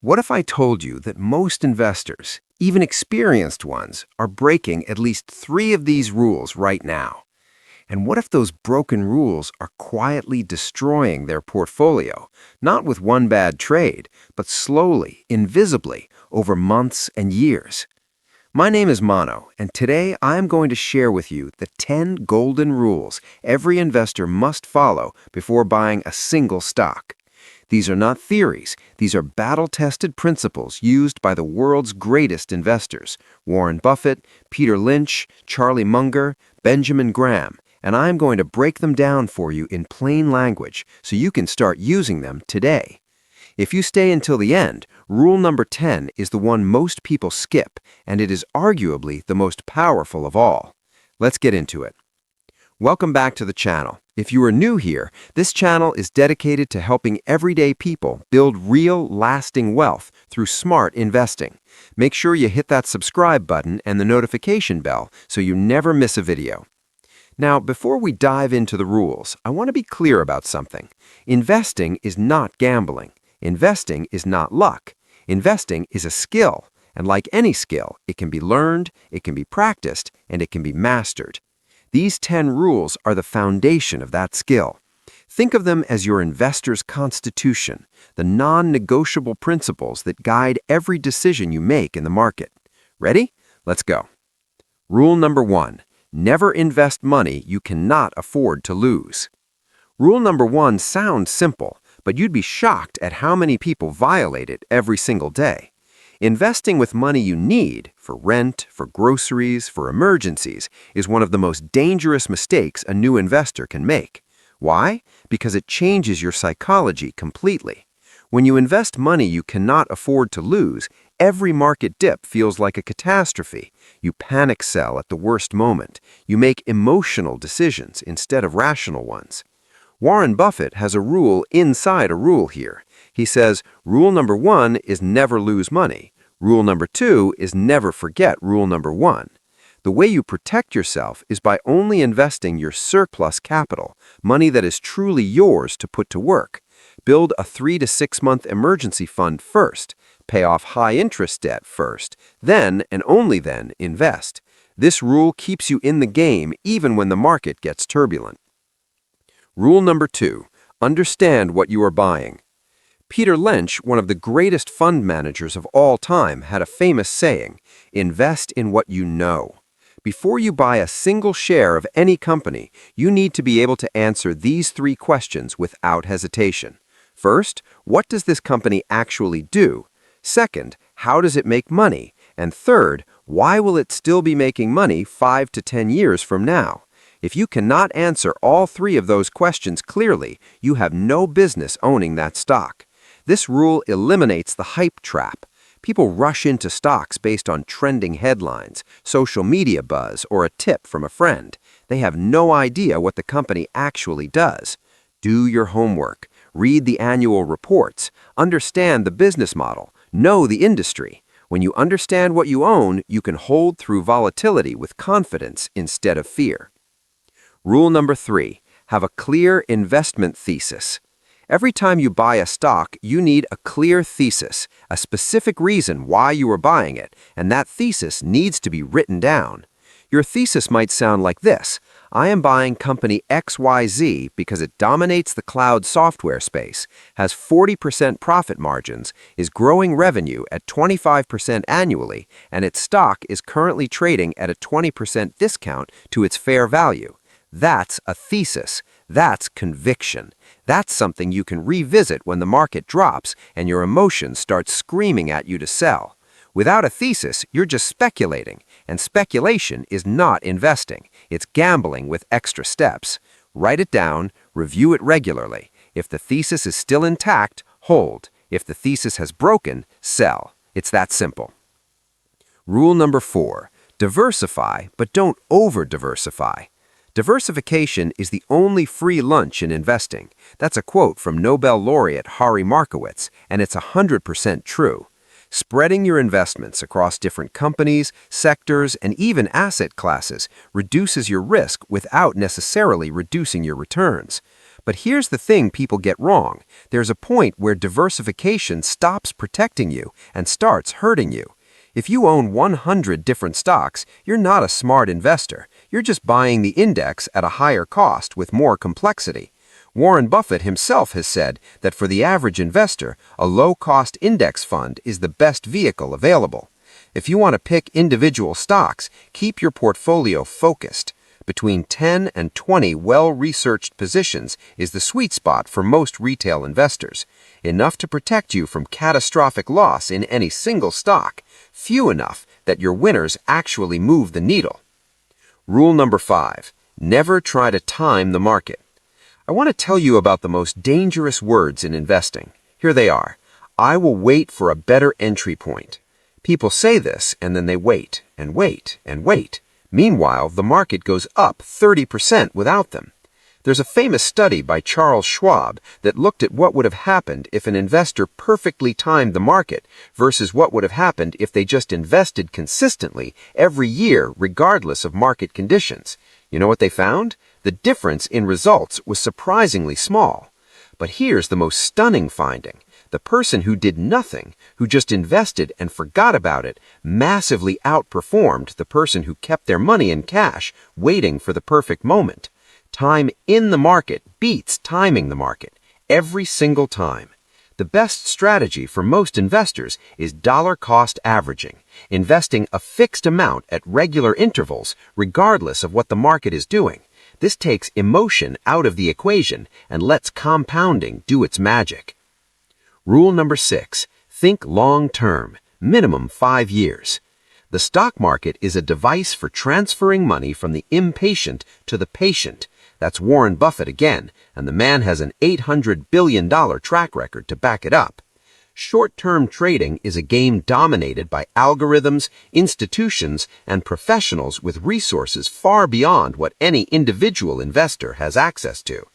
What if I told you that most investors, even experienced ones, are breaking at least 3 of these rules right now? And what if those broken rules are quietly destroying their portfolio, not with one bad trade, but slowly, invisibly, over months and years? My name is Mano, and today I am going to share with you the 10 golden rules every investor must follow before buying a single stock. These are not theories. These are battle-tested principles used by the world's greatest investors, Warren Buffett, Peter Lynch, Charlie Munger, Benjamin Graham, and I am going to break them down for you in plain language so you can start using them today. If you stay until the end, rule number 10 is the one most people skip, and it is arguably the most powerful of all. Let's get into it. Welcome back to the channel. If you are new here, this channel is dedicated to helping everyday people build real, lasting wealth through smart investing. Make sure you hit that subscribe button and the notification bell so you never miss a video. Now, before we dive into the rules, I want to be clear about something. Investing is not gambling. Investing is not luck. Investing is a skill, and like any skill, it can be learned, it can be practiced, and it can be mastered. These 10 rules are the foundation of that skill. Think of them as your investor's constitution, the non-negotiable principles that guide every decision you make in the market. Ready? Let's go. Rule number 1. Never invest money you cannot afford to lose. Rule number 1 sounds simple, but you'd be shocked at how many people violate it every single day. Investing with money you need, for rent, for groceries, for emergencies, is one of the most dangerous mistakes a new investor can make. Why? Because it changes your psychology completely. When you invest money you cannot afford to lose, every market dip feels like a catastrophe. You panic sell at the worst moment. You make emotional decisions instead of rational ones. Warren Buffett has a rule inside a rule here. He says, rule number 1 is never lose money. Rule number 2 is never forget rule number 1. The way you protect yourself is by only investing your surplus capital, money that is truly yours to put to work. Build a 3 to 6 month emergency fund first. Pay off high-interest debt first. Then, and only then, invest. This rule keeps you in the game even when the market gets turbulent. Rule number 2. Understand what you are buying. Peter Lynch, one of the greatest fund managers of all time, had a famous saying, invest in what you know. Before you buy a single share of any company, you need to be able to answer these 3 questions without hesitation. First, what does this company actually do? Second, how does it make money? And third, why will it still be making money 5 to 10 years from now? If you cannot answer all 3 of those questions clearly, you have no business owning that stock. This rule eliminates the hype trap. People rush into stocks based on trending headlines, social media buzz, or a tip from a friend. They have no idea what the company actually does. Do your homework. Read the annual reports. Understand the business model. Know the industry. When you understand what you own, you can hold through volatility with confidence instead of fear. Rule number 3. Have a clear investment thesis. Every time you buy a stock, you need a clear thesis, a specific reason why you are buying it, and that thesis needs to be written down. Your thesis might sound like this: I am buying company XYZ because it dominates the cloud software space, has 40% profit margins, is growing revenue at 25% annually, and its stock is currently trading at a 20% discount to its fair value. That's a thesis. That's conviction. That's something you can revisit when the market drops and your emotions start screaming at you to sell. Without a thesis, you're just speculating, and speculation is not investing. It's gambling with extra steps. Write it down, review it regularly. If the thesis is still intact, hold. If the thesis has broken, sell. It's that simple. Rule number 4. Diversify, but don't over-diversify. Diversification is the only free lunch in investing. That's a quote from Nobel laureate Harry Markowitz, and it's 100% true. Spreading your investments across different companies, sectors, and even asset classes reduces your risk without necessarily reducing your returns. But here's the thing people get wrong. There's a point where diversification stops protecting you and starts hurting you. If you own 100 different stocks, you're not a smart investor. You're just buying the index at a higher cost with more complexity. Warren Buffett himself has said that for the average investor, a low-cost index fund is the best vehicle available. If you want to pick individual stocks, keep your portfolio focused. Between 10 and 20 well-researched positions is the sweet spot for most retail investors. Enough to protect you from catastrophic loss in any single stock. Few enough that your winners actually move the needle. Rule number 5. Never try to time the market. I want to tell you about the most dangerous words in investing. Here they are. I will wait for a better entry point. People say this and then they wait and wait and wait. Meanwhile, the market goes up 30% without them. There's a famous study by Charles Schwab that looked at what would have happened if an investor perfectly timed the market versus what would have happened if they just invested consistently every year regardless of market conditions. You know what they found? The difference in results was surprisingly small. But here's the most stunning finding. The person who did nothing, who just invested and forgot about it, massively outperformed the person who kept their money in cash, waiting for the perfect moment. Time in the market beats timing the market, every single time. The best strategy for most investors is dollar-cost averaging, investing a fixed amount at regular intervals, regardless of what the market is doing. This takes emotion out of the equation and lets compounding do its magic. Rule number 6. Think long-term, minimum 5 years. The stock market is a device for transferring money from the impatient to the patient. That's Warren Buffett again, and the man has an $800 billion track record to back it up. Short-term trading is a game dominated by algorithms, institutions, and professionals with resources far beyond what any individual investor has access to.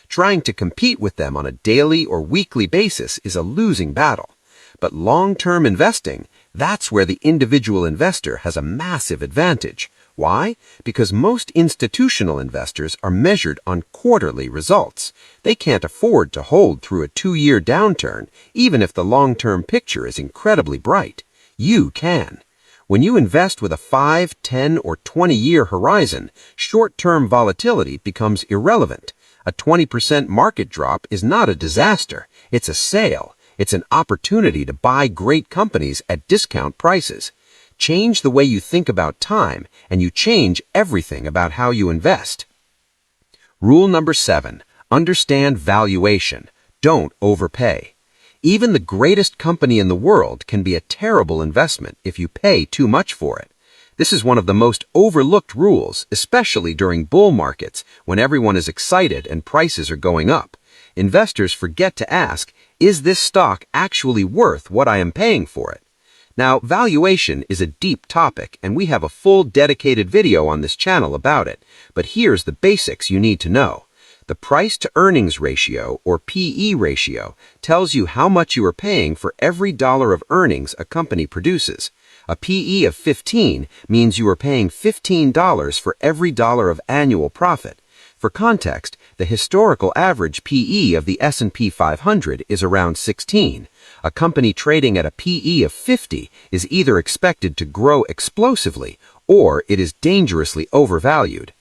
Trying to compete with them on a daily or weekly basis is a losing battle. But long-term investing, that's where the individual investor has a massive advantage. Why? Because most institutional investors are measured on quarterly results. They can't afford to hold through a 2-year downturn, even if the long-term picture is incredibly bright. You can. When you invest with a 5, 10, or 20-year horizon, short-term volatility becomes irrelevant. A 20% market drop is not a disaster. It's a sale. It's an opportunity to buy great companies at discount prices. Change the way you think about time, and you change everything about how you invest. Rule number 7. Understand valuation. Don't overpay. Even the greatest company in the world can be a terrible investment if you pay too much for it. This is one of the most overlooked rules, especially during bull markets when everyone is excited and prices are going up. Investors forget to ask, is this stock actually worth what I am paying for it? Now, valuation is a deep topic, and we have a full dedicated video on this channel about it, but here's the basics you need to know. The price-to-earnings ratio, or PE ratio, tells you how much you are paying for every dollar of earnings a company produces. A PE of 15 means you are paying $15 for every dollar of annual profit. For context, the historical average PE of the S&P 500 is around 16. A company trading at a PE of 50 is either expected to grow explosively or it is dangerously overvalued.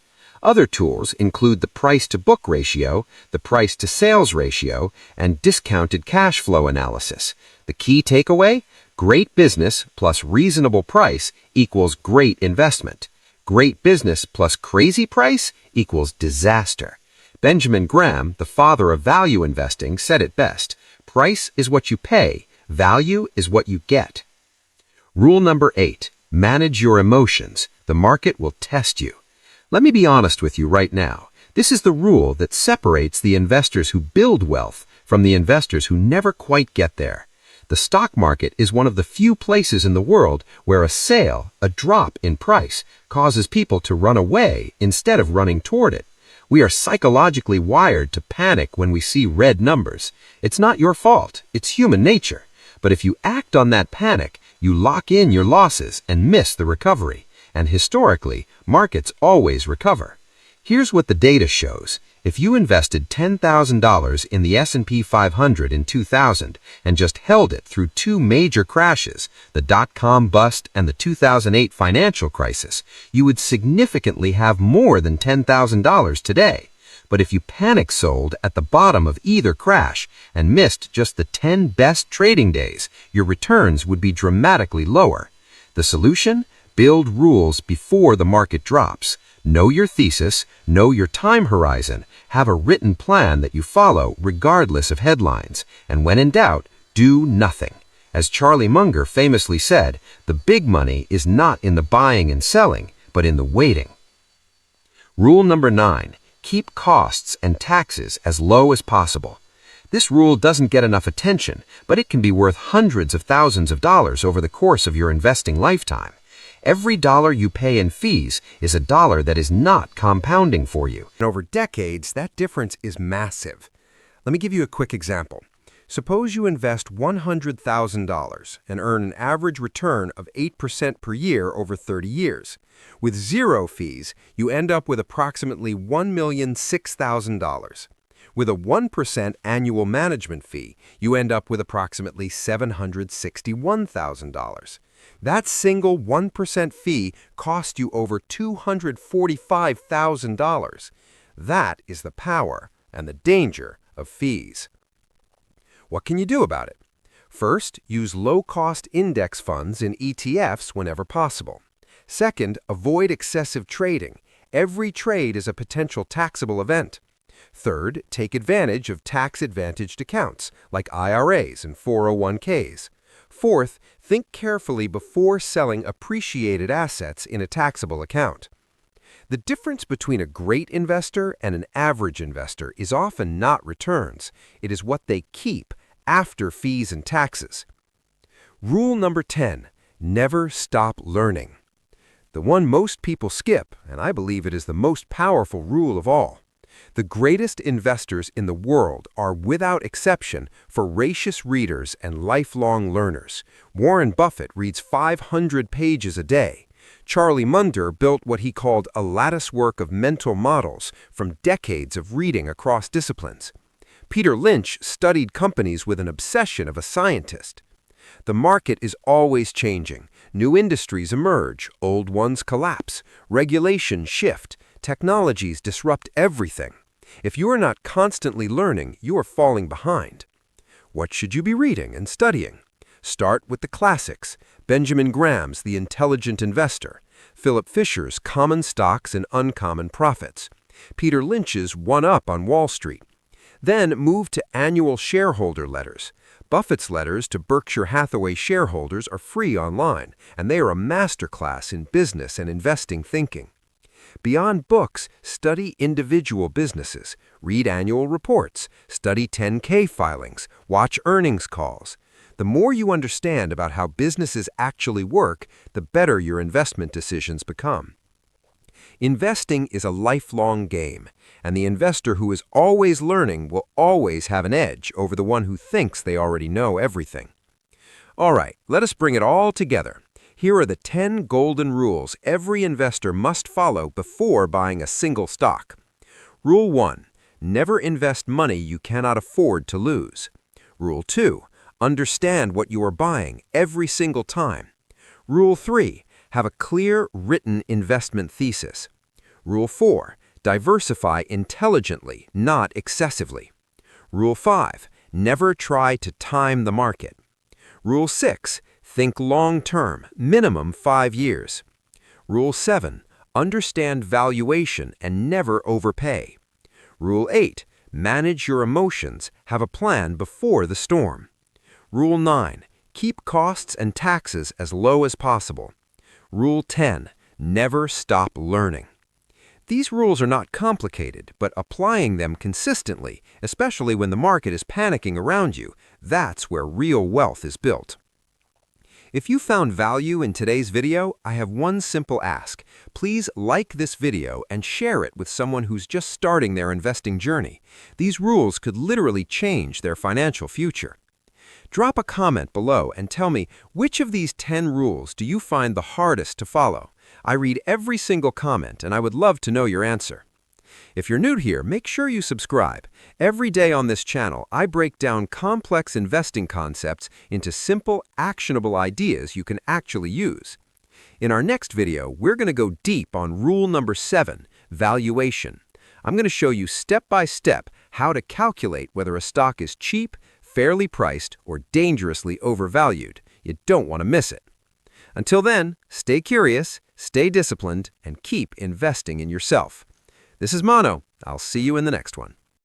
Other tools include the price-to-book ratio, the price-to-sales ratio, and discounted cash flow analysis. The key takeaway? Great business plus reasonable price equals great investment. Great business plus crazy price equals disaster. Benjamin Graham, the father of value investing, said it best. Price is what you pay. Value is what you get. Rule number 8. Manage your emotions. The market will test you. Let me be honest with you right now. This is the rule that separates the investors who build wealth from the investors who never quite get there. The stock market is one of the few places in the world where a sale, a drop in price, causes people to run away instead of running toward it. We are psychologically wired to panic when we see red numbers. It's not your fault. It's human nature. But if you act on that panic, you lock in your losses and miss the recovery. And historically, markets always recover. Here's what the data shows. If you invested $10,000 in the S&P 500 in 2000 and just held it through two major crashes, the dot-com bust and the 2008 financial crisis, you would significantly have more than $10,000 today. But if you panic sold at the bottom of either crash and missed just the 10 best trading days, your returns would be dramatically lower. The solution? Build rules before the market drops. Know your thesis, know your time horizon, have a written plan that you follow regardless of headlines, and when in doubt, do nothing. As Charlie Munger famously said, the big money is not in the buying and selling, but in the waiting. Rule number 9. Keep costs and taxes as low as possible. This rule doesn't get enough attention, but it can be worth hundreds of thousands of dollars over the course of your investing lifetime. Every dollar you pay in fees is a dollar that is not compounding for you. And over decades, that difference is massive. Let me give you a quick example. Suppose you invest $100,000 and earn an average return of 8% per year over 30 years. With zero fees, you end up with approximately $1,006,000. With a 1% annual management fee, you end up with approximately $761,000. That single 1% fee cost you over $245,000. That is the power and the danger of fees. What can you do about it? First, use low-cost index funds in ETFs whenever possible. Second, avoid excessive trading. Every trade is a potential taxable event. Third, take advantage of tax-advantaged accounts like IRAs and 401ks. Fourth, think carefully before selling appreciated assets in a taxable account. The difference between a great investor and an average investor is often not returns. It is what they keep after fees and taxes. Rule number 10. Never stop learning. The one most people skip, and I believe it is the most powerful rule of all. The greatest investors in the world are, without exception, voracious readers and lifelong learners. Warren Buffett reads 500 pages a day. Charlie Munger built what he called a latticework of mental models from decades of reading across disciplines. Peter Lynch studied companies with an obsession of a scientist. The market is always changing. New industries emerge, old ones collapse, regulations shift, technologies disrupt everything. If you are not constantly learning, you are falling behind. What should you be reading and studying? Start with the classics: Benjamin Graham's The Intelligent Investor, Philip Fisher's Common Stocks and Uncommon Profits, Peter Lynch's One Up on Wall Street. Then move to annual shareholder letters. Buffett's letters to Berkshire Hathaway shareholders are free online, and they are a masterclass in business and investing thinking. Beyond books, study individual businesses, read annual reports, study 10K filings, watch earnings calls. The more you understand about how businesses actually work, the better your investment decisions become. Investing is a lifelong game, and the investor who is always learning will always have an edge over the one who thinks they already know everything. All right, let us bring it all together. Here are the 10 golden rules every investor must follow before buying a single stock. Rule 1. Never invest money you cannot afford to lose. Rule 2. Understand what you are buying every single time. Rule 3. Have a clear, written investment thesis. Rule 4. Diversify intelligently, not excessively. Rule 5. Never try to time the market. Rule 6. Think long-term, minimum 5 years. Rule 7. Understand valuation and never overpay. Rule 8. Manage your emotions, have a plan before the storm. Rule 9. Keep costs and taxes as low as possible. Rule 10. Never stop learning. These rules are not complicated, but applying them consistently, especially when the market is panicking around you, that's where real wealth is built. If you found value in today's video, I have one simple ask. Please like this video and share it with someone who's just starting their investing journey. These rules could literally change their financial future. Drop a comment below and tell me, which of these 10 rules do you find the hardest to follow? I read every single comment and I would love to know your answer. If you're new here, make sure you subscribe. Every day on this channel, I break down complex investing concepts into simple, actionable ideas you can actually use. In our next video, we're going to go deep on rule number 7, valuation. I'm going to show you step by step how to calculate whether a stock is cheap, fairly priced, or dangerously overvalued. You don't want to miss it. Until then, stay curious, stay disciplined, and keep investing in yourself. This is Mano. I'll see you in the next one.